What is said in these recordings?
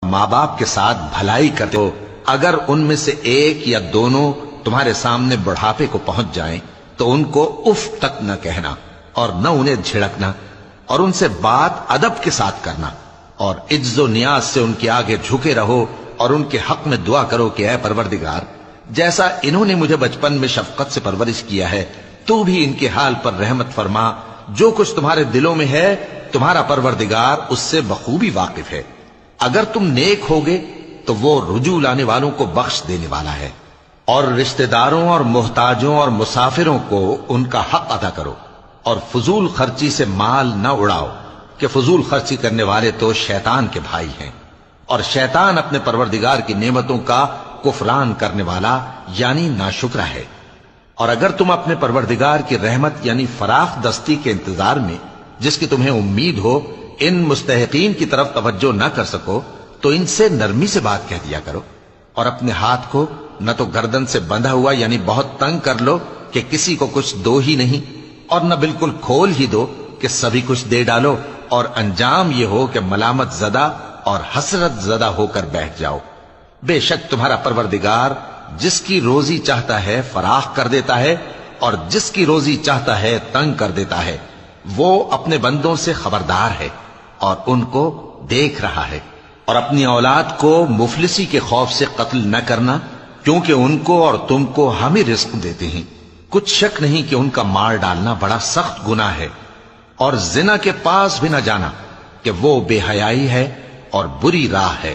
ماں باپ کے ساتھ بھلائی کرتے ہو، اگر ان میں سے ایک یا دونوں تمہارے سامنے بڑھاپے کو پہنچ جائیں تو ان کو اف تک نہ کہنا اور نہ انہیں جھڑکنا، اور ان سے بات ادب کے ساتھ کرنا، اور عجز و نیاز سے ان کے آگے جھکے رہو اور ان کے حق میں دعا کرو کہ اے پروردگار، جیسا انہوں نے مجھے بچپن میں شفقت سے پرورش کیا ہے تو بھی ان کے حال پر رحمت فرما، جو کچھ تمہارے دلوں میں ہے تمہارا پروردگار اس سے بخوبی واقف ہے، اگر تم نیک ہوگے تو وہ رجوع لانے والوں کو بخش دینے والا ہے، اور رشتہ داروں اور محتاجوں اور مسافروں کو ان کا حق ادا کرو، اور فضول خرچی سے مال نہ اڑاؤ کہ فضول خرچی کرنے والے تو شیطان کے بھائی ہیں، اور شیطان اپنے پروردگار کی نعمتوں کا کفران کرنے والا یعنی ناشکرا ہے۔ اور اگر تم اپنے پروردگار کی رحمت یعنی فراخ دستی کے انتظار میں جس کی تمہیں امید ہو ان مستحقین کی طرف توجہ نہ کر سکو تو ان سے نرمی سے بات کہہ دیا کرو، اور اپنے ہاتھ کو نہ تو گردن سے بندھا ہوا یعنی بہت تنگ کر لو کہ کسی کو کچھ دو ہی نہیں، اور نہ بالکل کھول ہی دو کہ سبھی کچھ دے ڈالو، اور انجام یہ ہو کہ ملامت زدہ اور حسرت زدہ ہو کر بیٹھ جاؤ۔ بے شک تمہارا پروردگار جس کی روزی چاہتا ہے فراخ کر دیتا ہے، اور جس کی روزی چاہتا ہے تنگ کر دیتا ہے، وہ اپنے بندوں سے خبردار ہے اور ان کو دیکھ رہا ہے۔ اور اپنی اولاد کو مفلسی کے خوف سے قتل نہ کرنا، کیونکہ ان کو اور تم کو ہم ہی رزق دیتے ہیں، کچھ شک نہیں کہ ان کا مار ڈالنا بڑا سخت گناہ ہے، اور زنا کے پاس بھی نہ جانا کہ وہ بے حیائی ہے اور بری راہ ہے،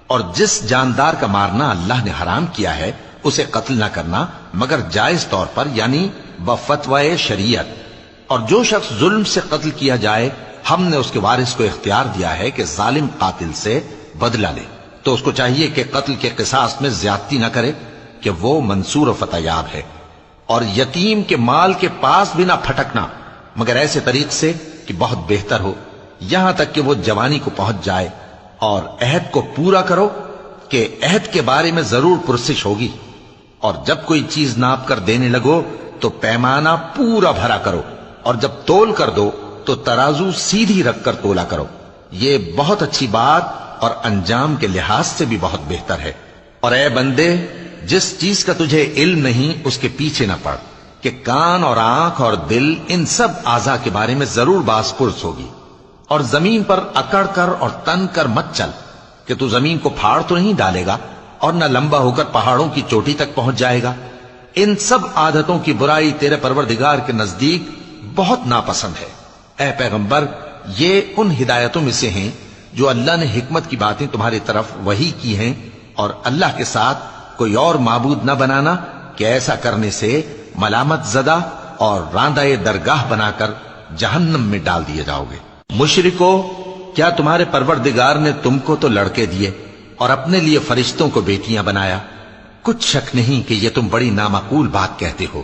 اور جس جاندار کا مارنا اللہ نے حرام کیا ہے اسے قتل نہ کرنا مگر جائز طور پر یعنی بفتوائے شریعت، اور جو شخص ظلم سے قتل کیا جائے ہم نے اس کے وارث کو اختیار دیا ہے کہ ظالم قاتل سے بدلہ لے، تو اس کو چاہیے کہ قتل کے قصاص میں زیادتی نہ کرے کہ وہ منصور و فتح یاب ہے، اور یتیم کے مال کے پاس بھی نہ پھٹکنا مگر ایسے طریق سے کہ بہت بہتر ہو، یہاں تک کہ وہ جوانی کو پہنچ جائے، اور عہد کو پورا کرو کہ عہد کے بارے میں ضرور پرسش ہوگی، اور جب کوئی چیز ناپ کر دینے لگو تو پیمانہ پورا بھرا کرو، اور جب تول کر دو تو ترازو سیدھی رکھ کر تولا کرو، یہ بہت اچھی بات اور انجام کے لحاظ سے بھی بہت بہتر ہے۔ اور اے بندے، جس چیز کا تجھے علم نہیں اس کے پیچھے نہ پڑ کہ کان اور آنکھ اور دل ان سب اعضاء کے بارے میں ضرور باز پرس ہوگی، اور زمین پر اکڑ کر اور تن کر مت چل کہ تو زمین کو پھاڑ تو نہیں ڈالے گا اور نہ لمبا ہو کر پہاڑوں کی چوٹی تک پہنچ جائے گا، ان سب عادتوں کی برائی تیرے پروردگار کے نزدیک بہت ناپسند ہے۔ اے پیغمبر، یہ ان ہدایتوں میں سے ہیں جو اللہ نے حکمت کی باتیں تمہاری طرف وحی کی ہیں، اور اللہ کے ساتھ کوئی اور معبود نہ بنانا کہ ایسا کرنے سے ملامت زدہ اور راندہ درگاہ بنا کر جہنم میں ڈال دیے جاؤ گے۔ مشرکو، کیا تمہارے پروردگار نے تم کو تو لڑکے دیے اور اپنے لیے فرشتوں کو بیٹیاں بنایا؟ کچھ شک نہیں کہ یہ تم بڑی نامعقول بات کہتے ہو۔